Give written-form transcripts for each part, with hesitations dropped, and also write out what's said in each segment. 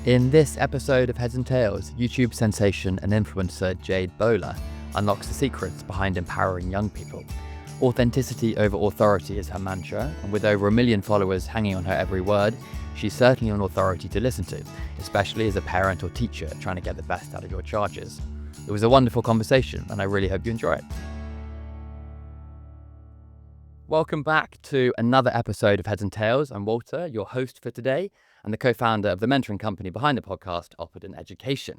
In this episode of Heads and Tails, YouTube sensation and influencer Jade Bowler unlocks the secrets behind empowering young people. Authenticity over authority is her mantra, and with over 1 million followers hanging on her every word, she's certainly an authority to listen to, especially as a parent or teacher trying to get the best out of your charges. It was a wonderful conversation, and I really hope you enjoy it. Welcome back to another episode of Heads and Tails. I'm Walter, your host for today, and the co-founder of the mentoring company behind the podcast, Educator.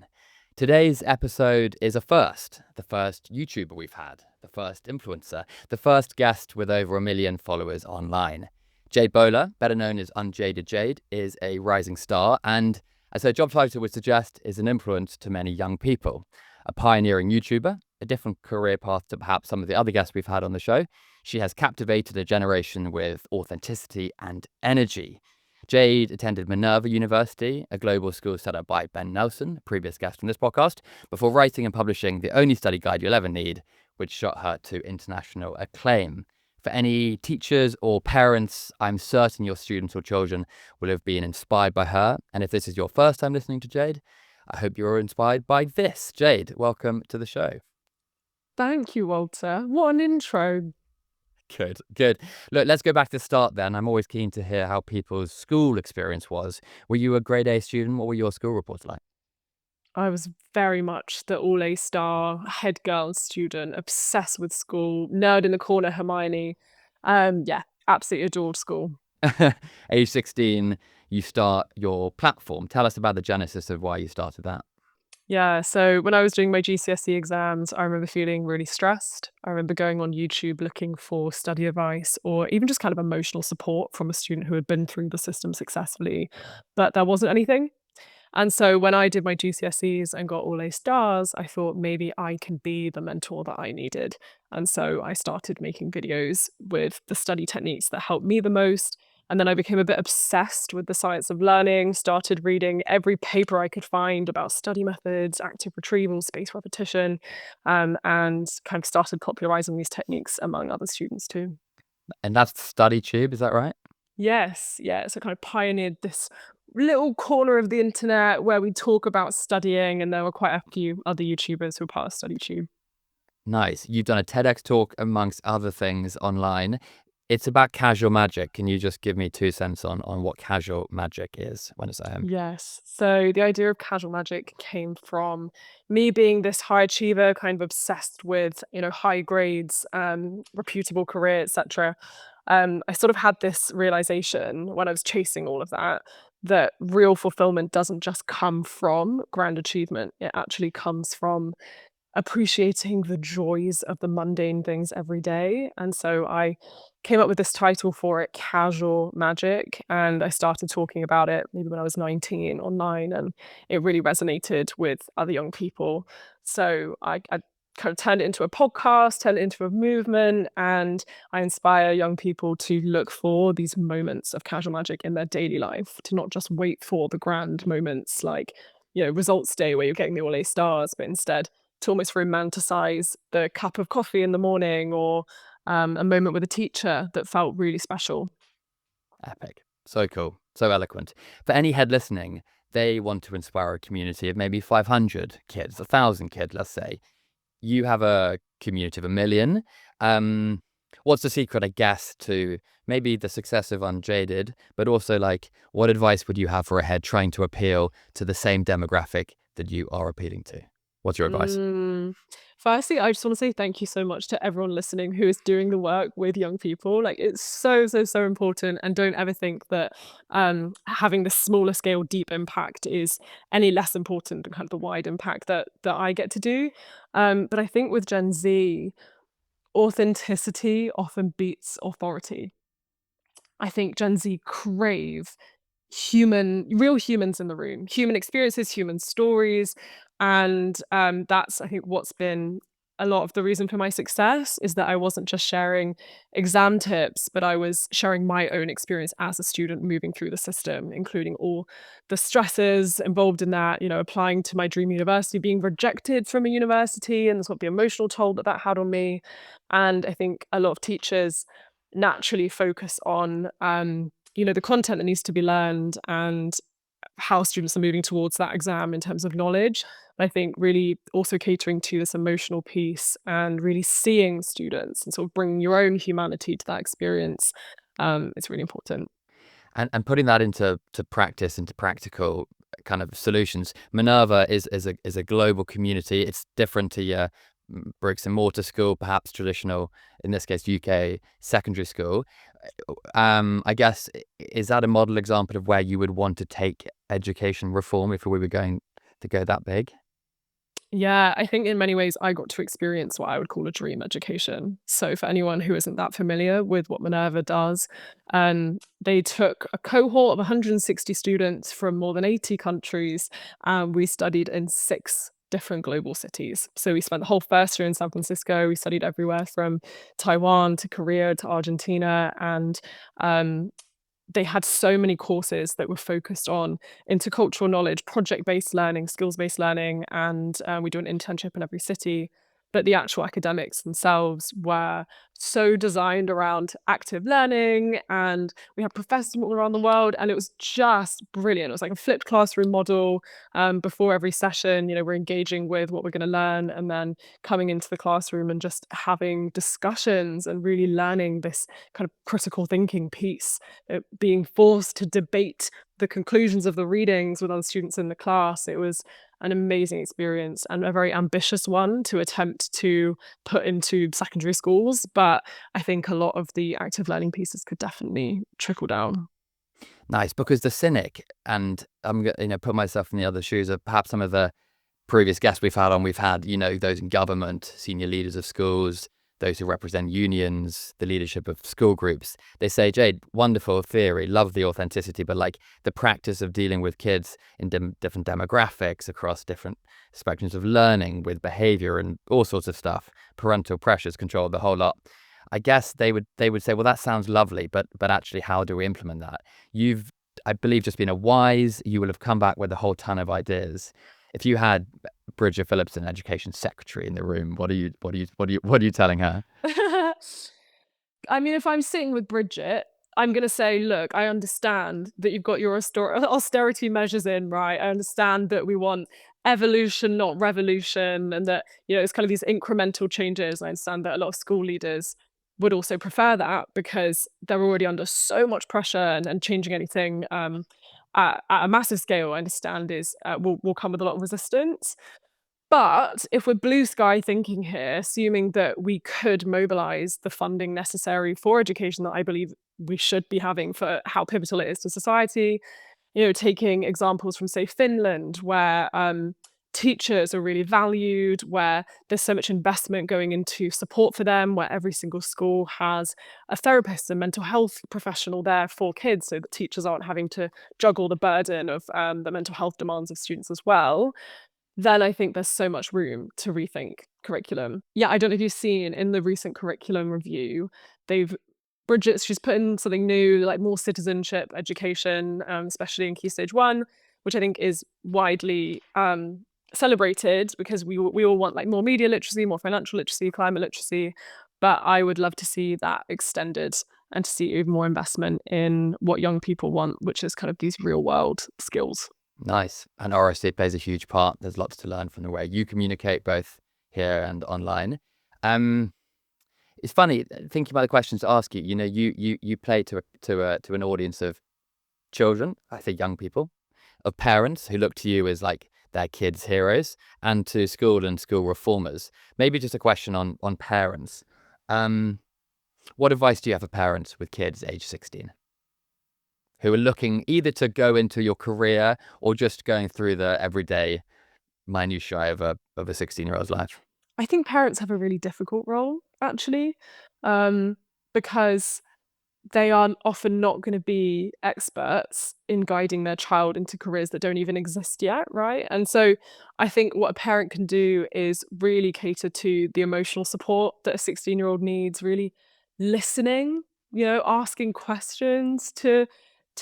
Today's episode is a first, the first YouTuber we've had, the first influencer, the first guest with over 1 million followers online. Jade Bowler, better known as Unjaded Jade, is a rising star and, as her job title would suggest, is an influence to many young people. A pioneering YouTuber, a different career path to perhaps some of the other guests we've had on the show, she has captivated a generation with authenticity and energy. Jade attended Minerva University, a global school set up by Ben Nelson, a previous guest on this podcast, before writing and publishing the only study guide you'll ever need, which shot her to international acclaim. For any teachers or parents, I'm certain your students or children will have been inspired by her. And if this is your first time listening to Jade, I hope you're inspired by this. Jade, welcome to the show. Thank you, Walter. What an intro. Good. Look, let's go back to the start then. I'm always keen to hear how people's school experience was. Were you a grade A student? What were your school reports like? I was very much the all-A star, head girl student, obsessed with school, nerd in the corner, Hermione. Absolutely adored school. Age 16, you start your platform. Tell us about the genesis of why you started that. Yeah, so when I was doing my GCSE exams, I remember feeling really stressed. I remember going on YouTube looking for study advice or even just kind of emotional support from a student who had been through the system successfully, but there wasn't anything. And so when I did my GCSEs and got all A stars, I thought maybe I can be the mentor that I needed. And so I started making videos with the study techniques that helped me the most. And then I became a bit obsessed with the science of learning, started reading every paper I could find about study methods, active retrieval, spaced repetition, and kind of started popularizing these techniques among other students too. And that's StudyTube, is that right? Yes, yeah. So kind of pioneered this little corner of the internet where we talk about studying, and there were quite a few other YouTubers who were part of StudyTube. Nice. You've done a TEDx talk amongst other things online. It's about casual magic. Can you just give me 2 cents on what casual magic is when it's at home? Yes. So the idea of casual magic came from me being this high achiever, kind of obsessed with, high grades, reputable career, etc. I sort of had this realization when I was chasing all of that real fulfillment doesn't just come from grand achievement. It actually comes from appreciating the joys of the mundane things every day. And so I came up with this title for it, Casual Magic, and I started talking about it maybe when I was 19 online, and it really resonated with other young people. So I kind of turned it into a podcast, turned it into a movement, and I inspire young people to look for these moments of casual magic in their daily life, to not just wait for the grand moments like, results day where you're getting the all A stars, but instead to almost romanticize the cup of coffee in the morning or a moment with a teacher that felt really special. Epic. So cool. So eloquent. For any head listening, they want to inspire a community of maybe 500 kids, 1,000 kids, let's say. You have a community of 1 million. What's the secret, I guess, to maybe the success of Unjaded, but also what advice would you have for a head trying to appeal to the same demographic that you are appealing to? What's your advice? Firstly, I just want to say thank you so much to everyone listening who is doing the work with young people. It's so, so, so important. And don't ever think that having this smaller scale, deep impact is any less important than kind of the wide impact that I get to do. But I think with Gen Z, authenticity often beats authority. I think Gen Z crave real humans in the room, human experiences, human stories. And that's, I think, what's been a lot of the reason for my success is that I wasn't just sharing exam tips, but I was sharing my own experience as a student moving through the system, including all the stresses involved in that, applying to my dream university, being rejected from a university, and sort of the emotional toll that had on me. And I think a lot of teachers naturally focus on the content that needs to be learned and how students are moving towards that exam in terms of knowledge. I think really also catering to this emotional piece and really seeing students and sort of bringing your own humanity to that experience is really important. And putting that into practice, into practical kind of solutions. Minerva is a global community. It's different to your bricks and mortar school, perhaps traditional, in this case UK secondary school. I guess, is that a model example of where you would want to take education reform if we were going to go that big? Yeah, I think in many ways I got to experience what I would call a dream education. So for anyone who isn't that familiar with what Minerva does, they took a cohort of 160 students from more than 80 countries, and we studied in 6 different global cities. So we spent the whole first year in San Francisco. We studied everywhere from Taiwan to Korea to Argentina, and um, they had so many courses that were focused on intercultural knowledge, project-based learning, skills-based learning, and we do an internship in every city. But the actual academics themselves were so designed around active learning, and we had professors from all around the world, and it was just brilliant. It was like a flipped classroom model. Before every session, we're engaging with what we're going to learn, and then coming into the classroom and just having discussions and really learning this kind of critical thinking piece, being forced to debate the conclusions of the readings with other students in the class. It was an amazing experience and a very ambitious one to attempt to put into secondary schools. But I think a lot of the active learning pieces could definitely trickle down. Nice, because the cynic, and I'm gonna put myself in the other shoes of perhaps some of the previous guests we've had on. We've had those in government, senior leaders of schools, those who represent unions, the leadership of school groups. They say, Jade, wonderful theory, love the authenticity, but like the practice of dealing with kids in different demographics across different spectrums of learning, with behavior and all sorts of stuff, parental pressures, control, the whole lot. I guess they would say, well, that sounds lovely, but actually, how do we implement that? You've, I believe, just been a wise. You will have come back with a whole ton of ideas. If you had Bridget Phillipson, education secretary, in the room, what are you telling her? I mean, if I'm sitting with Bridget, I'm going to say, look, I understand that you've got your austerity measures in, right? I understand that we want evolution, not revolution, and that, it's kind of these incremental changes. I understand that a lot of school leaders would also prefer that because they're already under so much pressure, and changing anything at a massive scale, I understand, will come with a lot of resistance. But if we're blue sky thinking here, assuming that we could mobilize the funding necessary for education that I believe we should be having for how pivotal it is to society, taking examples from, say, Finland, where teachers are really valued, where there's so much investment going into support for them, where every single school has a therapist and mental health professional there for kids so that teachers aren't having to juggle the burden of the mental health demands of students as well, then I think there's so much room to rethink curriculum. Yeah, I don't know if you've seen in the recent curriculum review, they've she's put in something new, like more citizenship education, especially in Key Stage 1, which I think is widely celebrated because we all want like more media literacy, more financial literacy, climate literacy. But I would love to see that extended and to see even more investment in what young people want, which is kind of these real world skills. Nice. And RSC plays a huge part. There's lots to learn from the way you communicate, both here and online. Um, it's funny thinking about the questions to ask you. You play to an audience of children, I think young people, of parents who look to you as like their kids' heroes, and to school and school reformers. Maybe just a question on parents. What advice do you have for parents with kids age 16? Who are looking either to go into your career or just going through the everyday minutiae of a 16-year-old's life? I think parents have a really difficult role, actually, because they are often not going to be experts in guiding their child into careers that don't even exist yet, right? And so I think what a parent can do is really cater to the emotional support that a 16-year-old needs, really listening, asking questions to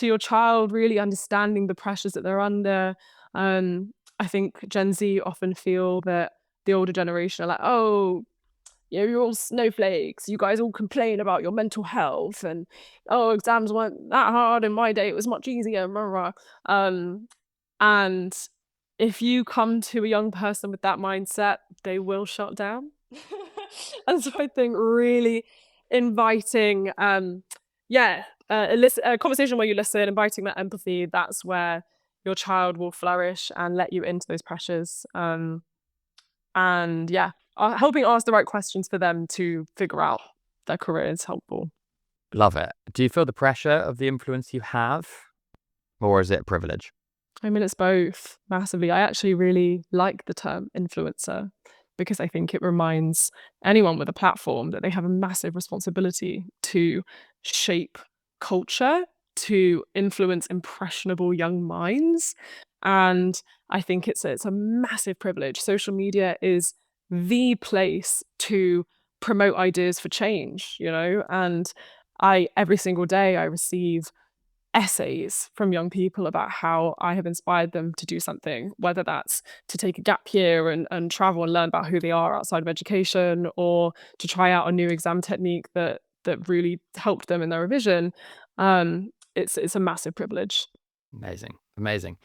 your child, really understanding the pressures that they're under. I think Gen Z often feel that the older generation are like, oh, you're all snowflakes. You guys all complain about your mental health, and oh, exams weren't that hard in my day. It was much easier. Blah, blah, blah. And if you come to a young person with that mindset, they will shut down. And so I think really inviting, a conversation where you listen, inviting that empathy, that's where your child will flourish and let you into those pressures. Helping ask the right questions for them to figure out their career is helpful. Love it. Do you feel the pressure of the influence you have, or is it a privilege? I mean, it's both massively. I actually really like the term influencer because I think it reminds anyone with a platform that they have a massive responsibility to shape culture, to influence impressionable young minds. And I think it's a massive privilege. Social media is the place to promote ideas for change, and I every single day I receive essays from young people about how I have inspired them to do something, whether that's to take a gap year and travel and learn about who they are outside of education, or to try out a new exam technique that really helped them in their revision. It's a massive privilege. Amazing. Amazing.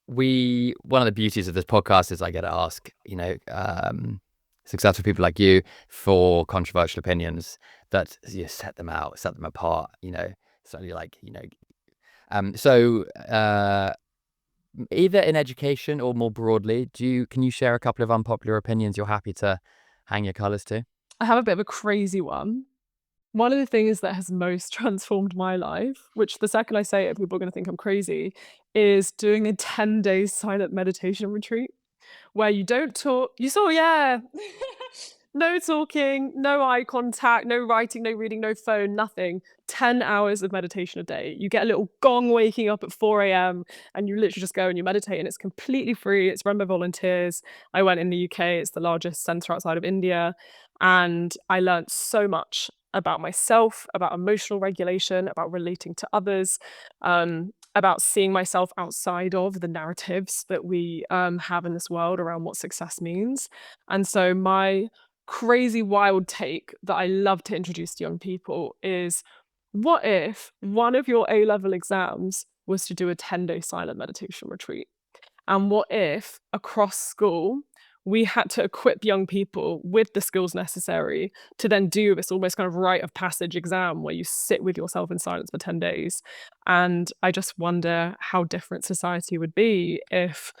One of the beauties of this podcast is I get to ask, successful people like you for controversial opinions that set them apart, certainly either in education or more broadly, can you share a couple of unpopular opinions you're happy to hang your colours to? I have a bit of a crazy one. One of the things that has most transformed my life, which the second I say it, people are going to think I'm crazy, is doing a 10-day silent meditation retreat where you don't talk. You saw, yeah. No talking, no eye contact, no writing, no reading, no phone, nothing. 10 hours of meditation a day. You get a little gong waking up at 4 a.m. and you literally just go and you meditate, and it's completely free. It's run by volunteers. I went in the UK. It's the largest center outside of India. And I learned so much about myself, about emotional regulation, about relating to others, about seeing myself outside of the narratives that we have in this world around what success means. And so my crazy wild take that I love to introduce to young people is, what if one of your A-level exams was to do a 10-day silent meditation retreat? And what if across school we had to equip young people with the skills necessary to then do this almost kind of rite of passage exam where you sit with yourself in silence for 10 days? And I just wonder how different society would be if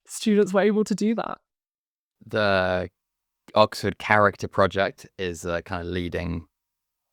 students were able to do that. The Oxford Character Project is a kind of leading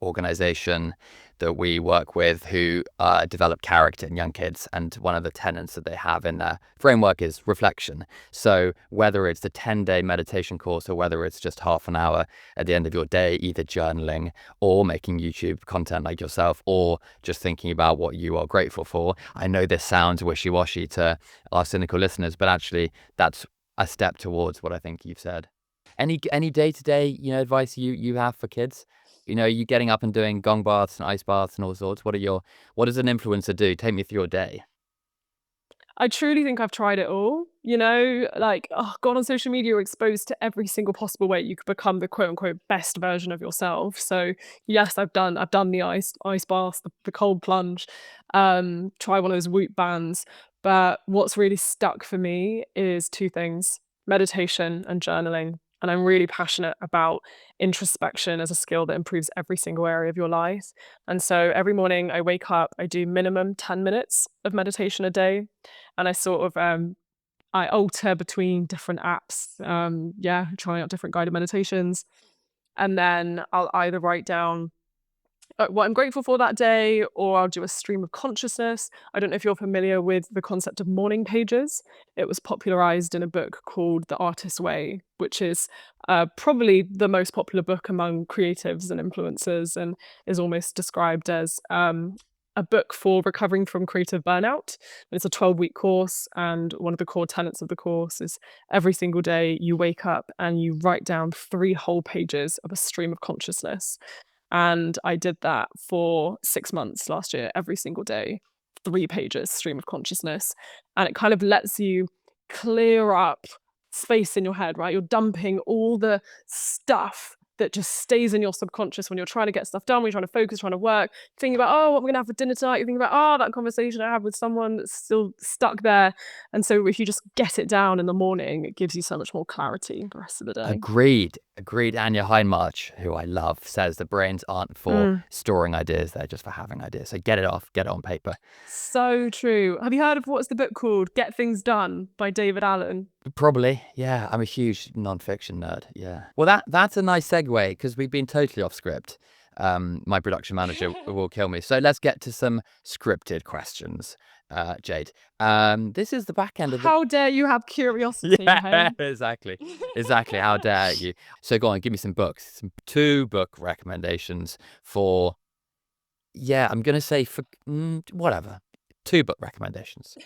organization that we work with who develop character in young kids, and one of the tenets that they have in their framework is reflection. So whether it's the 10-day meditation course or whether it's just half an hour at the end of your day, either journaling or making YouTube content like yourself, or just thinking about what you are grateful for. I know this sounds wishy-washy to our cynical listeners, but actually that's a step towards what I think you've said. Any day-to-day, advice you have for kids? You getting up and doing gong baths and ice baths and all sorts. What does an influencer do? Take me through your day. I truly think I've tried it all, God, on social media, you're exposed to every single possible way you could become the quote unquote best version of yourself. So yes, I've done the ice bath, the cold plunge, try one of those Whoop bands. But what's really stuck for me is two things: meditation and journaling. And I'm really passionate about introspection as a skill that improves every single area of your life. And so every morning I wake up, I do minimum 10 minutes of meditation a day. And I sort of I alter between different apps, trying out different guided meditations. And then I'll either write down what I'm grateful for that day, or I'll do a stream of consciousness. I don't know if you're familiar with the concept of morning pages. It was popularized in a book called The Artist's Way, which is probably the most popular book among creatives and influencers, and is almost described as a book for recovering from creative burnout. It's a 12-week course, and one of the core tenets of the course is every single day you wake up and you write down 3 whole pages of a stream of consciousness. And I did that for 6 months last year, every single day, 3 pages, stream of consciousness. And it kind of lets you clear up space in your head, right? You're dumping all the stuff that just stays in your subconscious when you're trying to get stuff done, when you're trying to focus, trying to work, thinking about, oh, what we're gonna have for dinner tonight, you're thinking about, oh, that conversation I had with someone that's still stuck there. And so if you just get it down in the morning, it gives you so much more clarity the rest of the day. Agreed. Anya Hindmarch, who I love, says the brains aren't for storing ideas, they're just for having ideas. So get it off, get it on paper. So true. Have you heard of, what's the book called? Get Things Done by David Allen. Probably, yeah. I'm a huge non-fiction nerd, yeah. Well, that's a nice segue, because we've been totally off script. My production manager will kill me. So let's get to some scripted questions, Jade. This is the back end of the... How dare you have curiosity, Yeah, hey? exactly. How dare you? So go on, give me some books, 2 book recommendations for... Yeah, I'm gonna say for whatever. 2 book recommendations.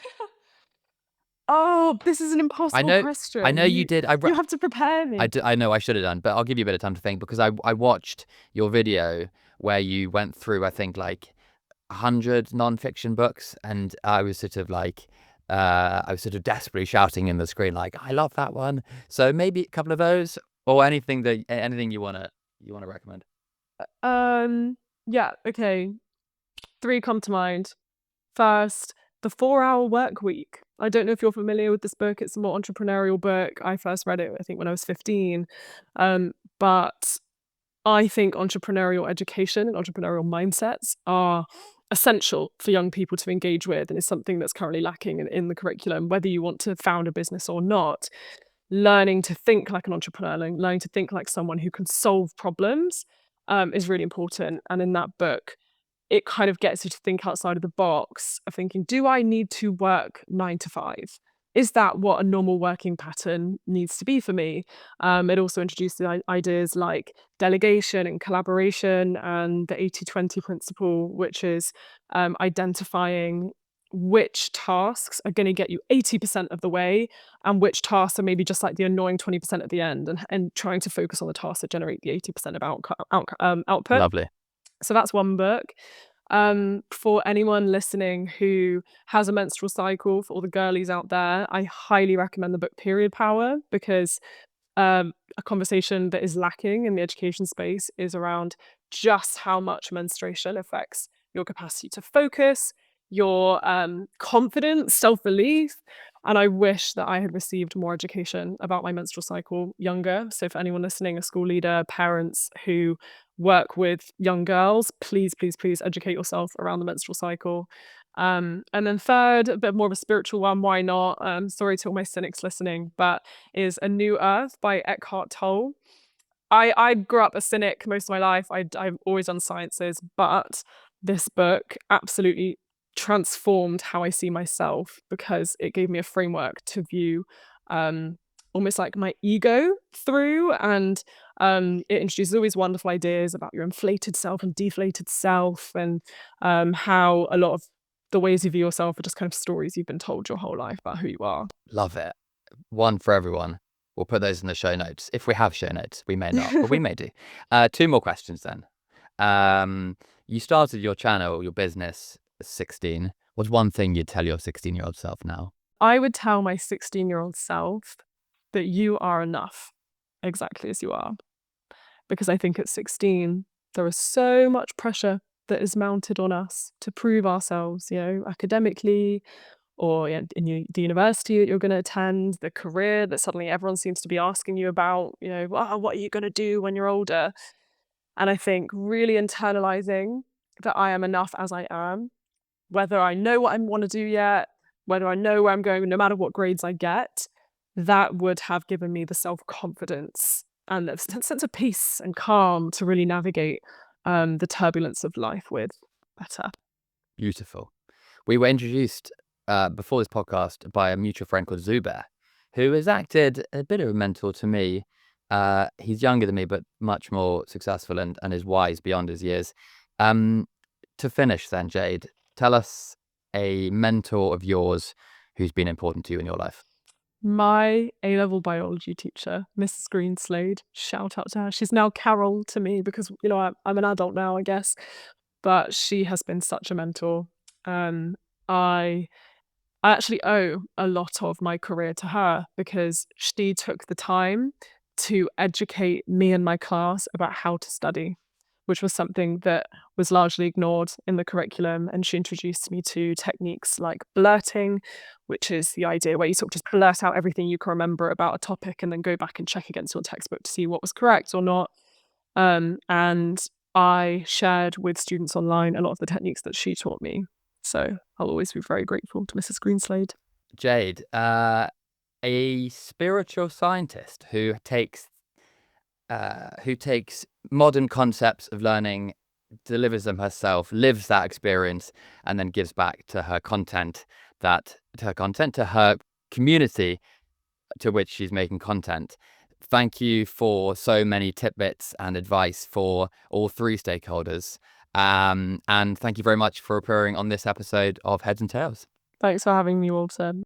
Oh, this is an impossible question. I know you did. You have to prepare me. I know I should have done, but I'll give you a bit of time to think, because I watched your video where you went through, I think, like 100 non-fiction books, and I was sort of desperately shouting in the screen like, I love that one. So maybe a couple of those, or anything you wanna recommend. Yeah, okay. 3 come to mind. First, The 4-Hour Work Week. I don't know if you're familiar with this book. It's a more entrepreneurial book. I first read it, I think, when I was 15. But I think entrepreneurial education and entrepreneurial mindsets are essential for young people to engage with, and is something that's currently lacking in the curriculum, whether you want to found a business or not. Learning to think like an entrepreneur, learning to think like someone who can solve problems is really important. And in that book, it kind of gets you to think outside of the box of thinking, do I need to work 9 to 5? Is that what a normal working pattern needs to be for me? It also introduced ideas like delegation and collaboration, and the 80-20 principle, which is identifying which tasks are going to get you 80% of the way, and which tasks are maybe just like the annoying 20% at the end, and trying to focus on the tasks that generate the 80% of output. Lovely. So that's one book. For anyone listening who has a menstrual cycle, for all the girlies out there, I highly recommend the book Period Power, because a conversation that is lacking in the education space is around just how much menstruation affects your capacity to focus, your confidence, self-belief. And I wish that I had received more education about my menstrual cycle younger. So for anyone listening, a school leader, parents who work with young girls, please educate yourself around the menstrual cycle. And then third, a bit more of a spiritual one, why not? Sorry to all my cynics listening, but is A New Earth by Eckhart Tolle. I grew up a cynic most of my life. I've always done sciences, but this book absolutely transformed how I see myself, because it gave me a framework to view almost like my ego through, and it introduces all these wonderful ideas about your inflated self and deflated self, and how a lot of the ways you view yourself are just kind of stories you've been told your whole life about who you are. Love it. One for everyone. We'll put those in the show notes. If we have show notes, we may not, but we may do. 2 more questions then. You started your channel, your business, at 16. What's one thing you'd tell your 16-year-old self now? I would tell my 16-year-old self that you are enough exactly as you are. Because I think at 16, there is so much pressure that is mounted on us to prove ourselves, academically, or in the university that you're going to attend, the career that suddenly everyone seems to be asking you about, what are you going to do when you're older? And I think really internalizing that I am enough as I am, whether I know what I want to do yet, whether I know where I'm going, no matter what grades I get, that would have given me the self-confidence and a sense of peace and calm to really navigate the turbulence of life with better. Beautiful. We were introduced before this podcast by a mutual friend called Zubair, who has acted a bit of a mentor to me. He's younger than me, but much more successful and is wise beyond his years. To finish then, Jade, tell us a mentor of yours who's been important to you in your life. My A-level biology teacher, Mrs. Greenslade, shout out to her. She's now Carol to me because, I'm an adult now, I guess. But she has been such a mentor. I actually owe a lot of my career to her, because she took the time to educate me and my class about how to study, which was something that was largely ignored in the curriculum. And she introduced me to techniques like blurting, which is the idea where you sort of just blurt out everything you can remember about a topic and then go back and check against your textbook to see what was correct or not. And I shared with students online a lot of the techniques that she taught me. So I'll always be very grateful to Mrs. Greenslade. Jade, a spiritual scientist who takes modern concepts of learning, delivers them herself, lives that experience, and then gives back to her to her community to which she's making content. Thank you for so many tidbits and advice for all three stakeholders. And thank you very much for appearing on this episode of Heads and Tails. Thanks for having me, Walter.